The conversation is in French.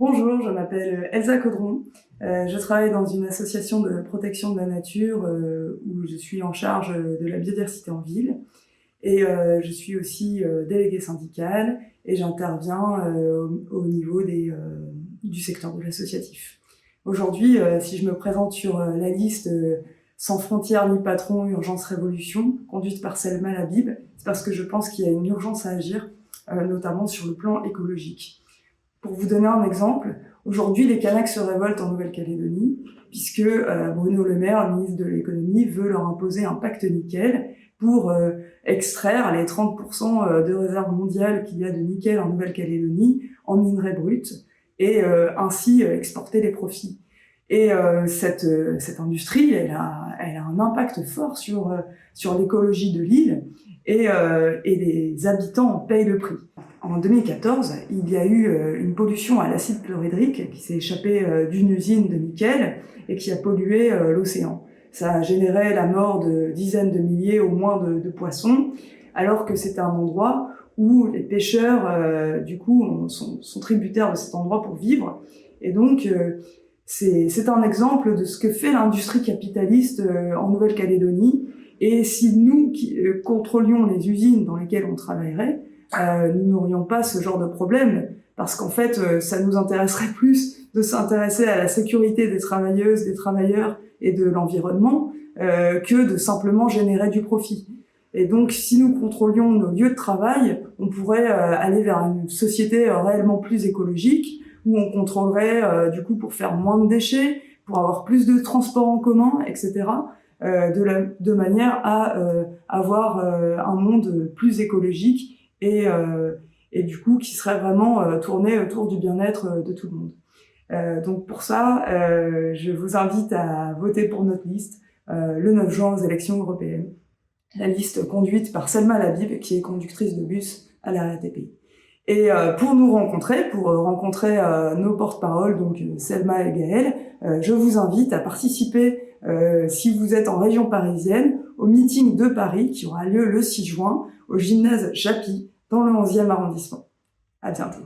Bonjour, je m'appelle Elsa Caudron. Je travaille dans une association de protection de la nature où je suis en charge de la biodiversité en ville. Et je suis aussi déléguée syndicale et j'interviens au niveau du secteur de l'associatif. Aujourd'hui, si je me présente sur la liste Sans frontières ni patron, urgence révolution, conduite par Selma Labib, c'est parce que je pense qu'il y a une urgence à agir, notamment sur le plan écologique. Pour vous donner un exemple, aujourd'hui les Kanaks se révoltent en Nouvelle-Calédonie puisque Bruno Le Maire, le ministre de l'économie, veut leur imposer un pacte nickel pour extraire les 30% de réserves mondiales qu'il y a de nickel en Nouvelle-Calédonie en minerai brut et ainsi exporter les profits. Et cette industrie, elle a un impact fort sur l'écologie de l'île et les habitants en payent le prix. En 2014, il y a eu une pollution à l'acide chlorhydrique qui s'est échappée d'une usine de nickel et qui a pollué l'océan. Ça a généré la mort de dizaines de milliers au moins de poissons, alors que c'était un endroit où les pêcheurs, du coup, sont tributaires de cet endroit pour vivre. Et donc, c'est un exemple de ce que fait l'industrie capitaliste en Nouvelle-Calédonie. Et si nous contrôlions les usines dans lesquelles on travaillerait, nous n'aurions pas ce genre de problème, parce qu'en fait, ça nous intéresserait plus de s'intéresser à la sécurité des travailleuses, des travailleurs et de l'environnement, que de simplement générer du profit. Et donc, si nous contrôlions nos lieux de travail, on pourrait aller vers une société réellement plus écologique, où on contrôlerait, du coup, pour faire moins de déchets, pour avoir plus de transports en commun, etc., de manière à avoir un monde plus écologique et du coup qui serait vraiment tourné autour du bien-être de tout le monde. Donc pour ça, je vous invite à voter pour notre liste le 9 juin aux élections européennes. La liste conduite par Selma Labib, qui est conductrice de bus à la RATP. Et pour nous rencontrer, pour rencontrer nos porte-paroles, donc Selma et Gaëlle, je vous invite à participer, si vous êtes en région parisienne, au meeting de Paris qui aura lieu le 6 juin au gymnase Japy, dans le 11e arrondissement. À bientôt.